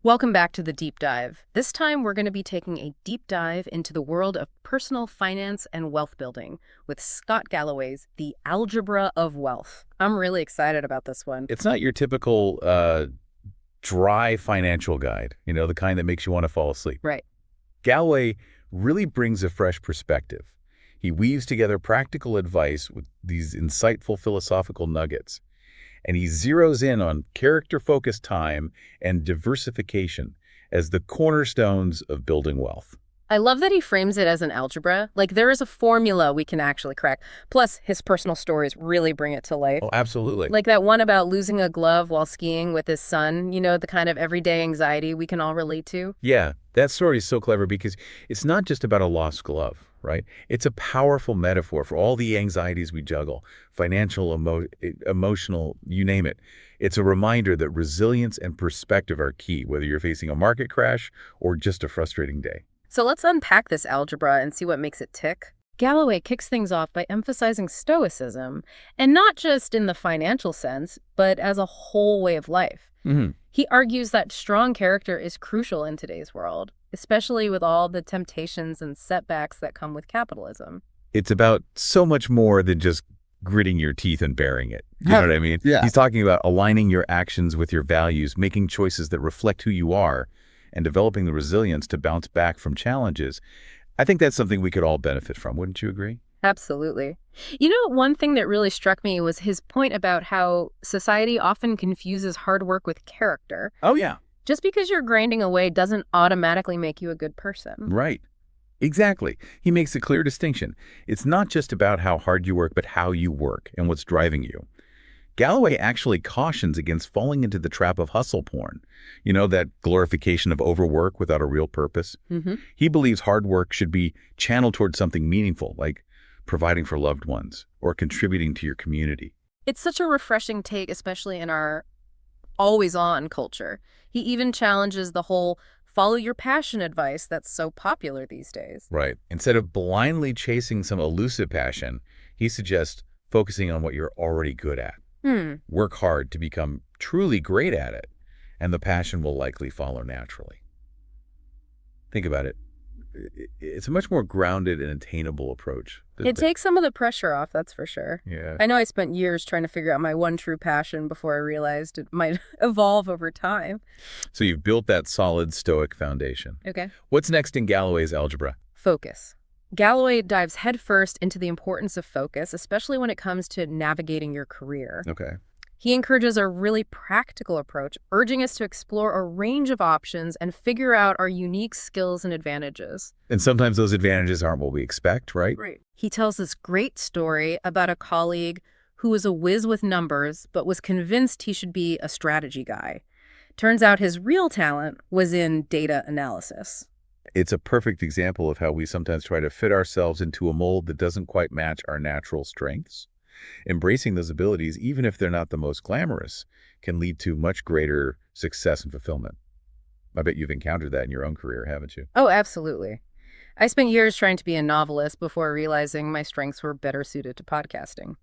Welcome back to the deep dive. This time, we're going to be taking a deep dive into the world of personal finance and wealth building with Scott Galloway's The Algebra of Wealth. I'm really excited about this one. It's not your typical dry financial guide, the kind that makes you want to fall asleep. Right. Galloway really brings a fresh perspective. He weaves together practical advice with these insightful philosophical nuggets, and he zeroes in on character-focused time and diversification as the cornerstones of building wealth. I love that he frames it as an algebra. Like there is a formula we can actually crack. Plus, his personal stories really bring it to life. Oh, absolutely. Like that one about losing a glove while skiing with his son, the kind of everyday anxiety we can all relate to. Yeah, that story is so clever because it's not just about a lost glove, right? It's a powerful metaphor for all the anxieties we juggle, financial, emotional, you name it. It's a reminder that resilience and perspective are key, whether you're facing a market crash or just a frustrating day. So let's unpack this algebra and see what makes it tick. Galloway kicks things off by emphasizing stoicism, and not just in the financial sense, but as a whole way of life. hmm He argues that strong character is crucial in today's world, especially with all the temptations and setbacks that come with capitalism. It's about so much more than just gritting your teeth and bearing it. You know what I mean? Yeah. He's talking about aligning your actions with your values, making choices that reflect who you are, and developing the resilience to bounce back from challenges. I think that's something we could all benefit from. Wouldn't you agree? Absolutely. One thing that really struck me was his point about how society often confuses hard work with character. Oh, yeah. Just because you're grinding away doesn't automatically make you a good person. Right. Exactly. He makes a clear distinction. It's not just about how hard you work, but how you work and what's driving you. Galloway actually cautions against falling into the trap of hustle porn, that glorification of overwork without a real purpose. He believes hard work should be channeled towards something meaningful, like providing for loved ones or contributing to your community. It's such a refreshing take, especially in our always-on culture. He even challenges the whole follow your passion advice that's so popular these days. Right. Instead of blindly chasing some elusive passion, he suggests focusing on what you're already good at. Work hard to become truly great at it, and the passion will likely follow naturally. Think about it. It's a much more grounded and attainable approach. It takes some of the pressure off, that's for sure. Yeah. I know I spent years trying to figure out my one true passion before I realized it might evolve over time. So you've built that solid Stoic foundation. Okay. What's next in Galloway's algebra? Focus. Galloway dives headfirst into the importance of focus, especially when it comes to navigating your career. Okay. He encourages a really practical approach, urging us to explore a range of options and figure out our unique skills and advantages. And sometimes those advantages aren't what we expect, right? Right. He tells this great story about a colleague who was a whiz with numbers, but was convinced he should be a strategy guy. Turns out his real talent was in data analysis. It's a perfect example of how we sometimes try to fit ourselves into a mold that doesn't quite match our natural strengths. Embracing those abilities, even if they're not the most glamorous, can lead to much greater success and fulfillment. I bet you've encountered that in your own career, haven't you? Oh, absolutely. I spent years trying to be a novelist before realizing my strengths were better suited to podcasting.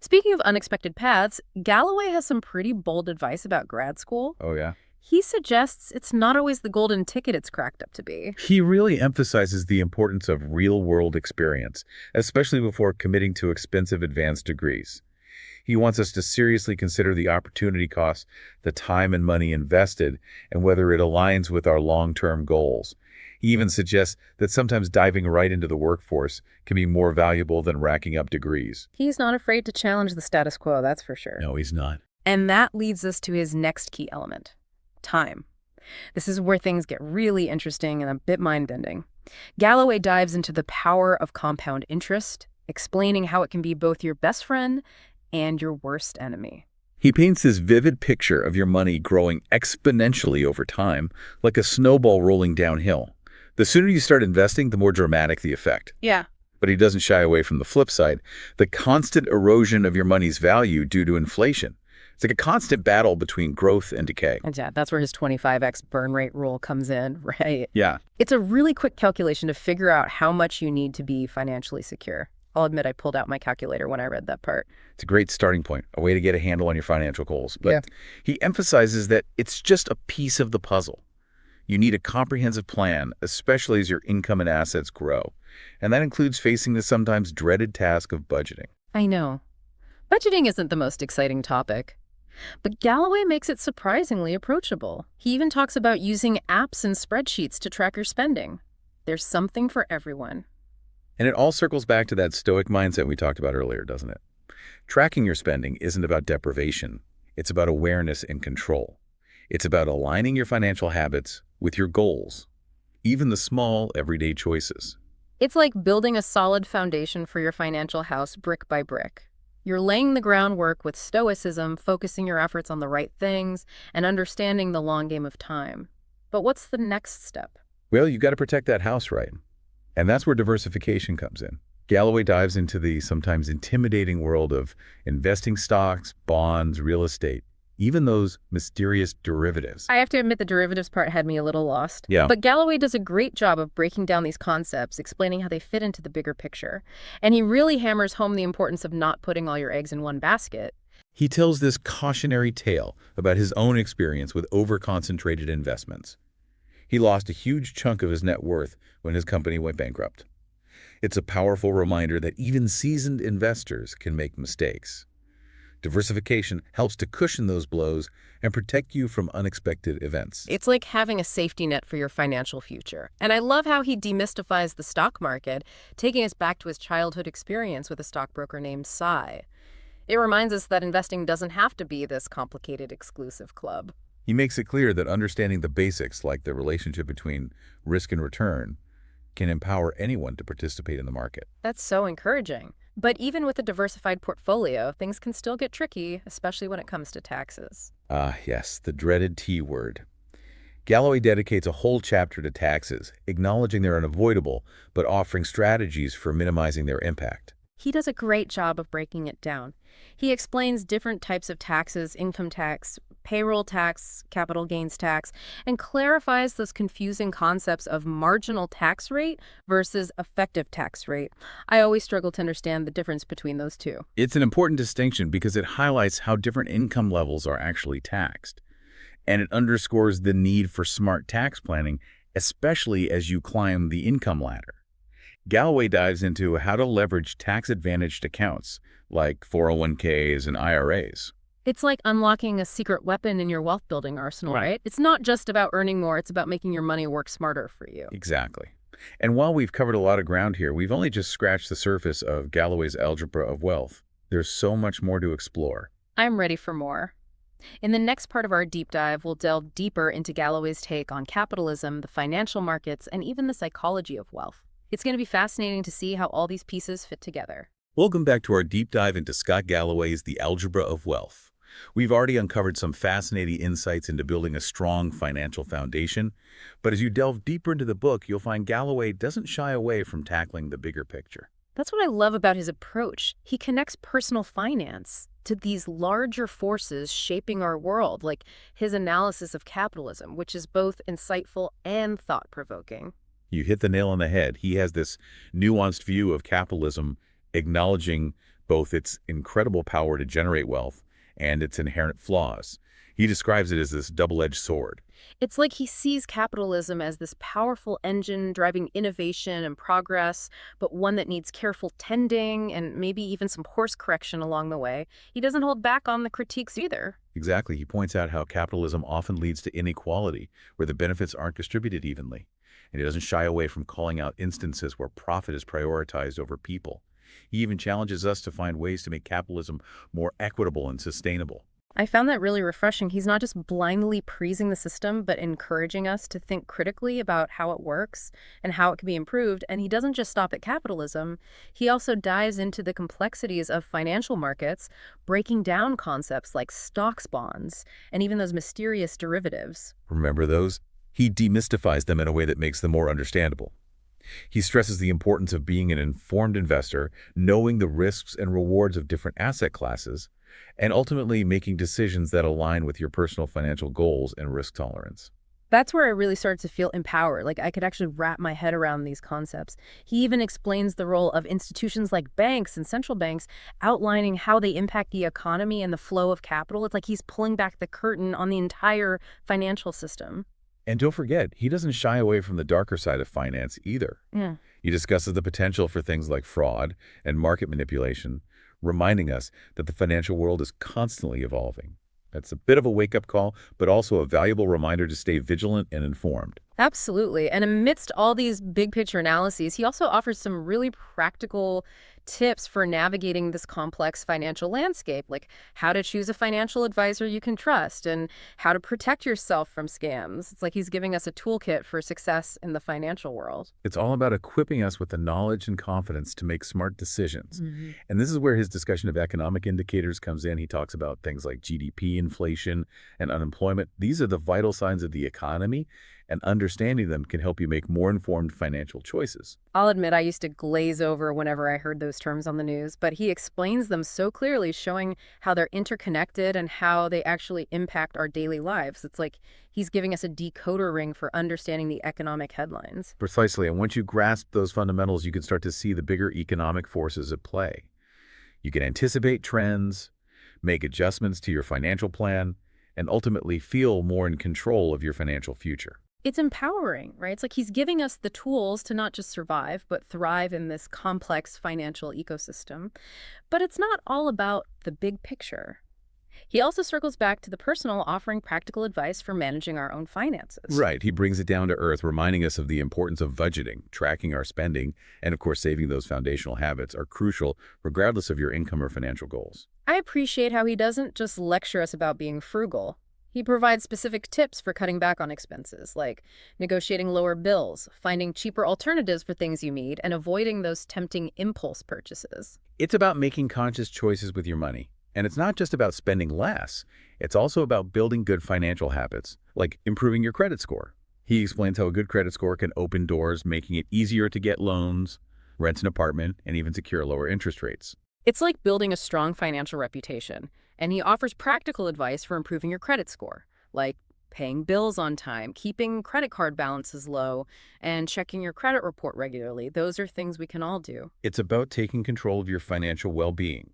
Speaking of unexpected paths, Galloway has some pretty bold advice about grad school. Oh, yeah? He suggests it's not always the golden ticket it's cracked up to be. He really emphasizes the importance of real-world experience, especially before committing to expensive advanced degrees. He wants us to seriously consider the opportunity costs, the time and money invested, and whether it aligns with our long-term goals. He even suggests that sometimes diving right into the workforce can be more valuable than racking up degrees. He's not afraid to challenge the status quo, that's for sure. No, he's not. And that leads us to his next key element. Time. This is where things get really interesting and a bit mind-bending. Galloway dives into the power of compound interest, explaining how it can be both your best friend and your worst enemy. He paints this vivid picture of your money growing exponentially over time, like a snowball rolling downhill. The sooner you start investing, the more dramatic the effect. Yeah. But he doesn't shy away from the flip side, the constant erosion of your money's value due to inflation. It's like a constant battle between growth and decay. And yeah, that's where his 25x burn rate rule comes in, right? Yeah. It's a really quick calculation to figure out how much you need to be financially secure. I'll admit I pulled out my calculator when I read that part. It's a great starting point, a way to get a handle on your financial goals. But Yeah. he emphasizes that it's just a piece of the puzzle. You need a comprehensive plan, especially as your income and assets grow. And that includes facing the sometimes dreaded task of budgeting. I know. Budgeting isn't the most exciting topic, but Galloway makes it surprisingly approachable. He even talks about using apps and spreadsheets to track your spending. There's something for everyone. And it all circles back to that stoic mindset we talked about earlier, doesn't it? Tracking your spending isn't about deprivation. It's about awareness and control. It's about aligning your financial habits with your goals, even the small, everyday choices. It's like building a solid foundation for your financial house brick by brick. You're laying the groundwork with stoicism, focusing your efforts on the right things, and understanding the long game of time. But what's the next step? Well, you've got to protect that house right. And that's where diversification comes in. Galloway dives into the sometimes intimidating world of investing stocks, bonds, real estate, even those mysterious derivatives. I have to admit the derivatives part had me a little lost. Yeah. But Galloway does a great job of breaking down these concepts, explaining how they fit into the bigger picture. And he really hammers home the importance of not putting all your eggs in one basket. He tells this cautionary tale about his own experience with over-concentrated investments. He lost a huge chunk of his net worth when his company went bankrupt. It's a powerful reminder that even seasoned investors can make mistakes. Diversification helps to cushion those blows and protect you from unexpected events. It's like having a safety net for your financial future. And I love how he demystifies the stock market, taking us back to his childhood experience with a stockbroker named Cy. It reminds us that investing doesn't have to be this complicated, exclusive club. He makes it clear that understanding the basics, like the relationship between risk and return, can empower anyone to participate in the market. That's so encouraging. But even with a diversified portfolio, things can still get tricky, especially when it comes to taxes. Ah, yes, the dreaded T word. Galloway dedicates a whole chapter to taxes, acknowledging they're unavoidable, but offering strategies for minimizing their impact. He does a great job of breaking it down. He explains different types of taxes, income tax, payroll tax, capital gains tax, and clarifies those confusing concepts of marginal tax rate versus effective tax rate. I always struggle to understand the difference between those two. It's an important distinction because it highlights how different income levels are actually taxed. And it underscores the need for smart tax planning, especially as you climb the income ladder. Galloway dives into how to leverage tax-advantaged accounts like 401ks and IRAs. It's like unlocking a secret weapon in your wealth-building arsenal, right? It's not just about earning more, it's about making your money work smarter for you. Exactly. And while we've covered a lot of ground here, we've only just scratched the surface of Galloway's Algebra of Wealth. There's so much more to explore. I'm ready for more. In the next part of our deep dive, we'll delve deeper into Galloway's take on capitalism, the financial markets, and even the psychology of wealth. It's going to be fascinating to see how all these pieces fit together. Welcome back to our deep dive into Scott Galloway's The Algebra of Wealth. We've already uncovered some fascinating insights into building a strong financial foundation, but as you delve deeper into the book, you'll find Galloway doesn't shy away from tackling the bigger picture. That's what I love about his approach. He connects personal finance to these larger forces shaping our world, like his analysis of capitalism, which is both insightful and thought-provoking. You hit the nail on the head. He has this nuanced view of capitalism, acknowledging both its incredible power to generate wealth and its inherent flaws. He describes it as this double-edged sword. It's like he sees capitalism as this powerful engine driving innovation and progress, but one that needs careful tending and maybe even some course correction along the way. He doesn't hold back on the critiques either. Exactly. He points out how capitalism often leads to inequality, where the benefits aren't distributed evenly. And he doesn't shy away from calling out instances where profit is prioritized over people. He even challenges us to find ways to make capitalism more equitable and sustainable. I found that really refreshing. He's not just blindly praising the system, but encouraging us to think critically about how it works and how it can be improved. And he doesn't just stop at capitalism. He also dives into the complexities of financial markets, breaking down concepts like stocks, bonds, and even those mysterious derivatives. Remember those? He demystifies them in a way that makes them more understandable. He stresses the importance of being an informed investor, knowing the risks and rewards of different asset classes, and ultimately making decisions that align with your personal financial goals and risk tolerance. That's where I really started to feel empowered. Like I could actually wrap my head around these concepts. He even explains the role of institutions like banks and central banks, outlining how they impact the economy and the flow of capital. It's like he's pulling back the curtain on the entire financial system. And don't forget, he doesn't shy away from the darker side of finance either. Yeah. He discusses the potential for things like fraud and market manipulation, reminding us that the financial world is constantly evolving. That's a bit of a wake-up call, but also a valuable reminder to stay vigilant and informed. Absolutely. And amidst all these big picture analyses, he also offers some really practical tips for navigating this complex financial landscape, like how to choose a financial advisor you can trust and how to protect yourself from scams. It's like he's giving us a toolkit for success in the financial world. It's all about equipping us with the knowledge and confidence to make smart decisions. Hmm. And this is where his discussion of economic indicators comes in. He talks about things like GDP, inflation, and unemployment. These are the vital signs of the economy, and understanding them can help you make more informed financial choices. I'll admit I used to glaze over whenever I heard those terms on the news, but he explains them so clearly, showing how they're interconnected and how they actually impact our daily lives. It's like he's giving us a decoder ring for understanding the economic headlines. Precisely, and once you grasp those fundamentals, you can start to see the bigger economic forces at play. You can anticipate trends, make adjustments to your financial plan, and ultimately feel more in control of your financial future. It's empowering, right? It's like he's giving us the tools to not just survive, but thrive in this complex financial ecosystem. But it's not all about the big picture. He also circles back to the personal, offering practical advice for managing our own finances. Right, he brings it down to earth, reminding us of the importance of budgeting, tracking our spending, and of course saving. Those foundational habits are crucial regardless of your income or financial goals. I appreciate how he doesn't just lecture us about being frugal. He provides specific tips for cutting back on expenses, like negotiating lower bills, finding cheaper alternatives for things you need, and avoiding those tempting impulse purchases. It's about making conscious choices with your money. And it's not just about spending less. It's also about building good financial habits, like improving your credit score. He explains how a good credit score can open doors, making it easier to get loans, rent an apartment, and even secure lower interest rates. It's like building a strong financial reputation, and he offers practical advice for improving your credit score, like paying bills on time, keeping credit card balances low, and checking your credit report regularly. Those are things we can all do. It's about taking control of your financial well-being.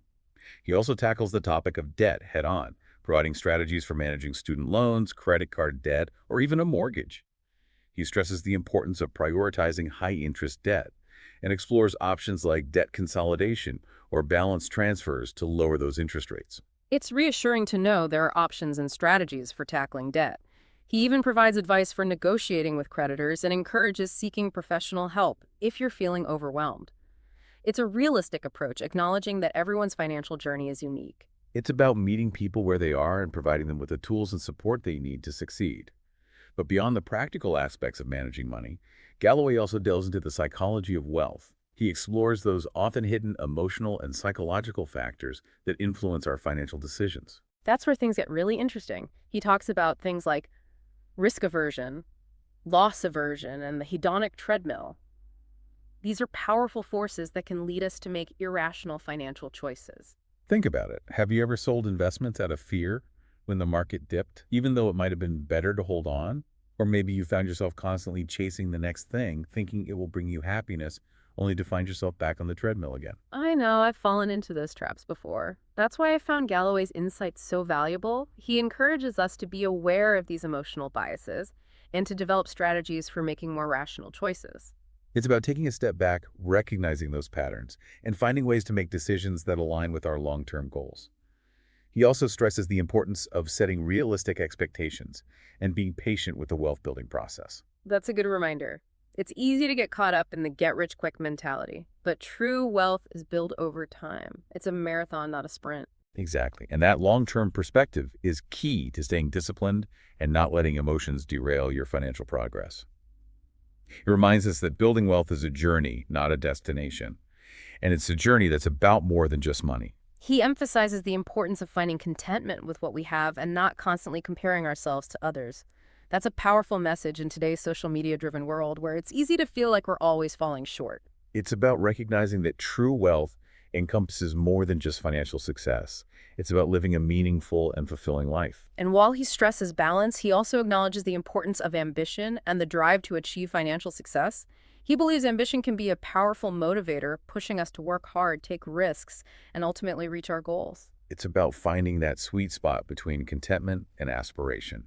He also tackles the topic of debt head-on, providing strategies for managing student loans, credit card debt, or even a mortgage. He stresses the importance of prioritizing high-interest debt and explores options like debt consolidation or balance transfers to lower those interest rates. It's reassuring to know there are options and strategies for tackling debt. He even provides advice for negotiating with creditors and encourages seeking professional help if you're feeling overwhelmed. It's a realistic approach, acknowledging that everyone's financial journey is unique. It's about meeting people where they are and providing them with the tools and support they need to succeed. But beyond the practical aspects of managing money, Galloway also delves into the psychology of wealth. He explores those often hidden emotional and psychological factors that influence our financial decisions. That's where things get really interesting. He talks about things like risk aversion, loss aversion, and the hedonic treadmill. These are powerful forces that can lead us to make irrational financial choices. Think about it. Have you ever sold investments out of fear when the market dipped, even though it might have been better to hold on? Or maybe you found yourself constantly chasing the next thing, thinking it will bring you happiness, only to find yourself back on the treadmill again. I know, I've fallen into those traps before. That's why I found Galloway's insights so valuable. He encourages us to be aware of these emotional biases and to develop strategies for making more rational choices. It's about taking a step back, recognizing those patterns, and finding ways to make decisions that align with our long-term goals. He also stresses the importance of setting realistic expectations and being patient with the wealth-building process. That's a good reminder. It's easy to get caught up in the get-rich-quick mentality, but true wealth is built over time. It's a marathon, not a sprint. Exactly. And that long-term perspective is key to staying disciplined and not letting emotions derail your financial progress. It reminds us that building wealth is a journey, not a destination. And it's a journey that's about more than just money. He emphasizes the importance of finding contentment with what we have and not constantly comparing ourselves to others. That's a powerful message in today's social media-driven world where it's easy to feel like we're always falling short. It's about recognizing that true wealth encompasses more than just financial success. It's about living a meaningful and fulfilling life. And while he stresses balance, he also acknowledges the importance of ambition and the drive to achieve financial success. He believes ambition can be a powerful motivator, pushing us to work hard, take risks, and ultimately reach our goals. It's about finding that sweet spot between contentment and aspiration.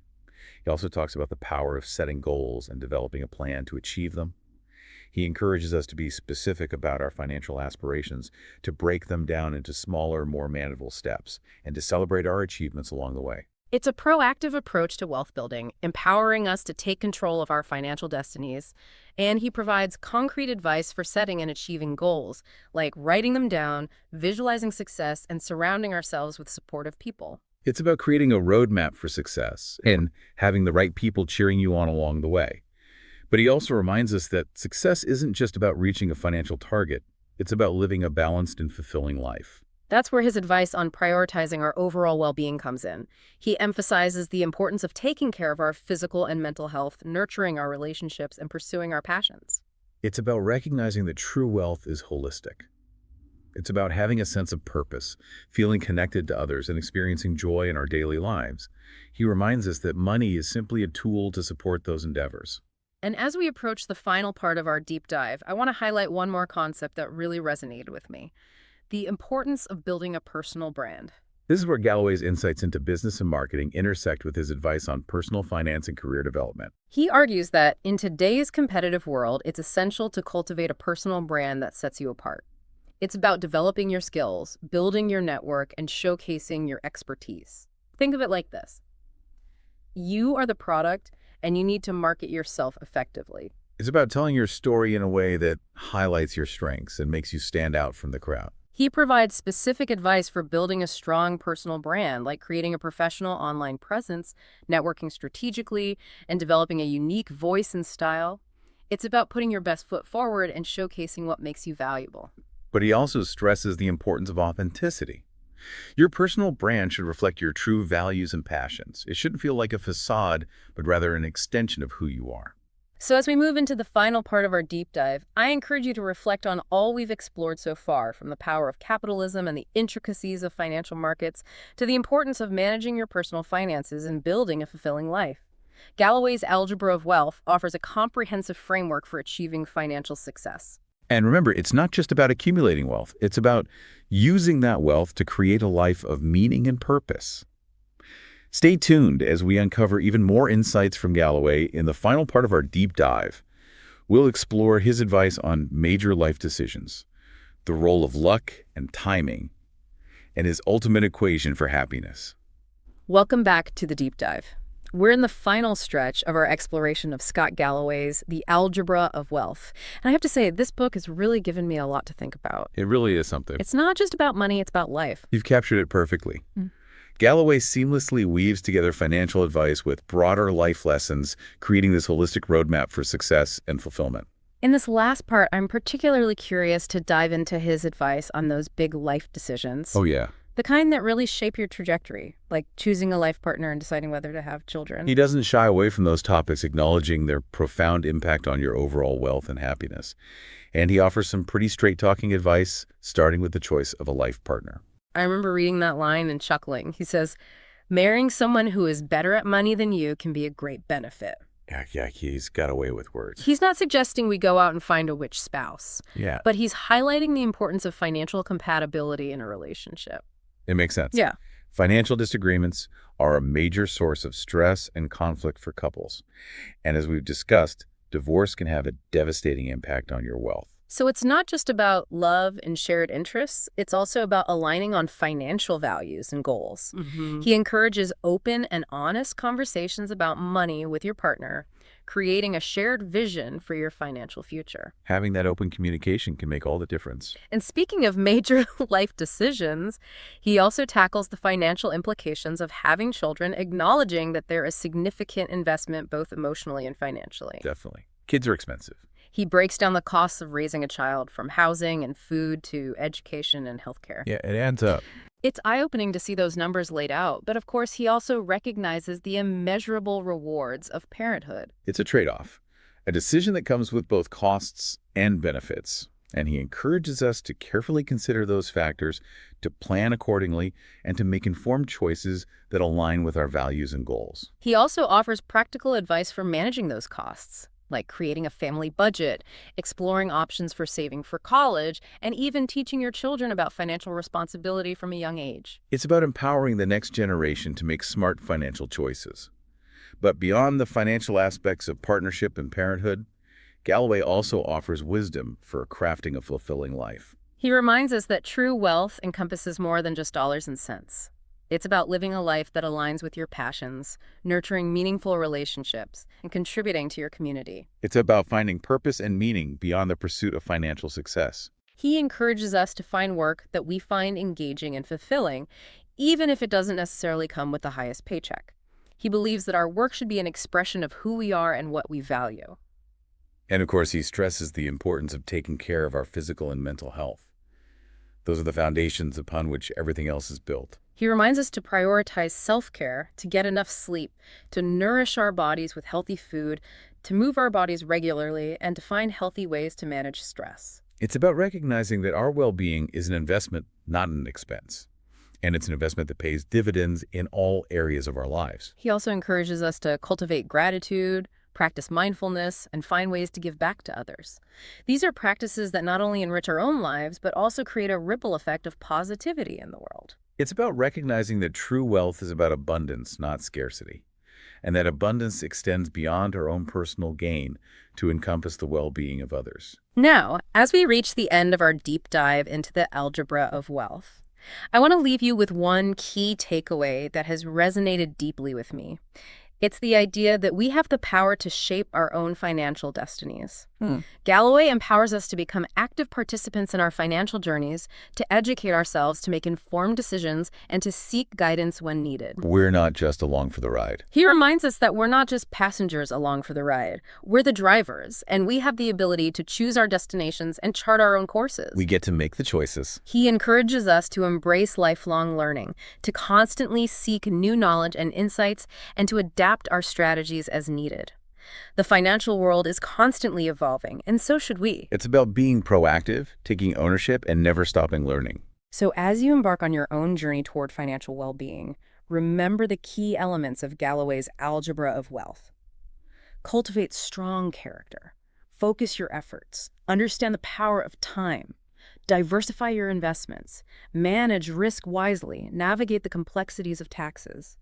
He also talks about the power of setting goals and developing a plan to achieve them. He encourages us to be specific about our financial aspirations, to break them down into smaller, more manageable steps, and to celebrate our achievements along the way. It's a proactive approach to wealth building, empowering us to take control of our financial destinies. And he provides concrete advice for setting and achieving goals, like writing them down, visualizing success, and surrounding ourselves with supportive people. It's about creating a roadmap for success and having the right people cheering you on along the way. But he also reminds us that success isn't just about reaching a financial target. It's about living a balanced and fulfilling life. That's where his advice on prioritizing our overall well-being comes in. He emphasizes the importance of taking care of our physical and mental health, nurturing our relationships, and pursuing our passions. It's about recognizing that true wealth is holistic. It's about having a sense of purpose, feeling connected to others, and experiencing joy in our daily lives. He reminds us that money is simply a tool to support those endeavors. And as we approach the final part of our deep dive, I want to highlight one more concept that really resonated with me: the importance of building a personal brand. This is where Galloway's insights into business and marketing intersect with his advice on personal finance and career development. He argues that in today's competitive world, it's essential to cultivate a personal brand that sets you apart. It's about developing your skills, building your network, and showcasing your expertise. Think of it like this: you are the product, and you need to market yourself effectively. It's about telling your story in a way that highlights your strengths and makes you stand out from the crowd. He provides specific advice for building a strong personal brand, like creating a professional online presence, networking strategically, and developing a unique voice and style. It's about putting your best foot forward and showcasing what makes you valuable. But he also stresses the importance of authenticity. Your personal brand should reflect your true values and passions. It shouldn't feel like a facade, but rather an extension of who you are. So as we move into the final part of our deep dive, I encourage you to reflect on all we've explored so far, from the power of capitalism and the intricacies of financial markets to the importance of managing your personal finances and building a fulfilling life. Galloway's Algebra of Wealth offers a comprehensive framework for achieving financial success. And remember, it's not just about accumulating wealth. It's about using that wealth to create a life of meaning and purpose. Stay tuned as we uncover even more insights from Galloway in the final part of our deep dive. We'll explore his advice on major life decisions, the role of luck and timing, and his ultimate equation for happiness. Welcome back to the deep dive. We're in the final stretch of our exploration of Scott Galloway's The Algebra of Wealth. And I have to say, this book has really given me a lot to think about. It really is something. It's not just about money, it's about life. You've captured it perfectly. Galloway seamlessly weaves together financial advice with broader life lessons, creating this holistic roadmap for success and fulfillment. In this last part, I'm particularly curious to dive into his advice on those big life decisions. Oh, yeah. The kind that really shape your trajectory, like choosing a life partner and deciding whether to have children. He doesn't shy away from those topics, acknowledging their profound impact on your overall wealth and happiness. And he offers some pretty straight-talking advice, starting with the choice of a life partner. I remember reading that line and chuckling. He says, marrying someone who is better at money than you can be a great benefit. Yeah, he's got away with words. He's not suggesting we go out and find a witch spouse. Yeah. But he's highlighting the importance of financial compatibility in a relationship. It makes sense. Yeah. Financial disagreements are a major source of stress and conflict for couples. And as we've discussed, divorce can have a devastating impact on your wealth. So it's not just about love and shared interests. It's also about aligning on financial values and goals. He encourages open and honest conversations about money with your partner, creating a shared vision for your financial future. Having that open communication can make all the difference. And speaking of major life decisions, he also tackles the financial implications of having children, acknowledging that there is significant investment both emotionally and financially. Definitely. Kids are expensive. He breaks down the costs of raising a child, from housing and food to education and healthcare. Yeah, it adds up. It's eye-opening to see those numbers laid out, but of course he also recognizes the immeasurable rewards of parenthood. It's a trade-off, a decision that comes with both costs and benefits. And he encourages us to carefully consider those factors, to plan accordingly, and to make informed choices that align with our values and goals. He also offers practical advice for managing those costs, like creating a family budget, exploring options for saving for college, and even teaching your children about financial responsibility from a young age. It's about empowering the next generation to make smart financial choices. But beyond the financial aspects of partnership and parenthood, Galloway also offers wisdom for crafting a fulfilling life. He reminds us that true wealth encompasses more than just dollars and cents. It's about living a life that aligns with your passions, nurturing meaningful relationships, and contributing to your community. It's about finding purpose and meaning beyond the pursuit of financial success. He encourages us to find work that we find engaging and fulfilling, even if it doesn't necessarily come with the highest paycheck. He believes that our work should be an expression of who we are and what we value. And of course, he stresses the importance of taking care of our physical and mental health. Those are the foundations upon which everything else is built. He reminds us to prioritize self-care, to get enough sleep, to nourish our bodies with healthy food, to move our bodies regularly, and to find healthy ways to manage stress. It's about recognizing that our well-being is an investment, not an expense. And it's an investment that pays dividends in all areas of our lives. He also encourages us to cultivate gratitude, practice mindfulness, and find ways to give back to others. These are practices that not only enrich our own lives, but also create a ripple effect of positivity in the world. It's about recognizing that true wealth is about abundance, not scarcity, and that abundance extends beyond our own personal gain to encompass the well-being of others. Now, as we reach the end of our deep dive into the algebra of wealth, I want to leave you with one key takeaway that has resonated deeply with me. It's the idea that we have the power to shape our own financial destinies. Galloway empowers us to become active participants in our financial journeys, to educate ourselves, to make informed decisions, and to seek guidance when needed. We're not just along for the ride. He reminds us that we're not just passengers along for the ride. We're the drivers, and we have the ability to choose our destinations and chart our own courses. We get to make the choices. He encourages us to embrace lifelong learning, to constantly seek new knowledge and insights, and to adapt our strategies as needed. The financial world is constantly evolving, and so should we. It's about being proactive, taking ownership, and never stopping learning. So as you embark on your own journey toward financial well-being, remember the key elements of Galloway's Algebra of Wealth. Cultivate strong character. Focus your efforts. Understand the power of time. Diversify your investments. Manage risk wisely. Navigate the complexities of taxes.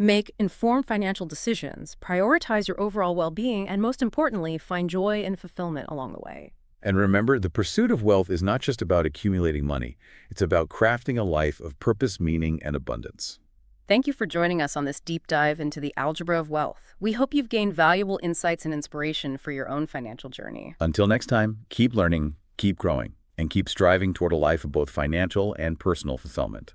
Make informed financial decisions, prioritize your overall well-being, and most importantly, find joy and fulfillment along the way. And remember, the pursuit of wealth is not just about accumulating money. It's about crafting a life of purpose, meaning, and abundance. Thank you for joining us on this deep dive into the algebra of wealth. We hope you've gained valuable insights and inspiration for your own financial journey. Until next time, keep learning, keep growing, and keep striving toward a life of both financial and personal fulfillment.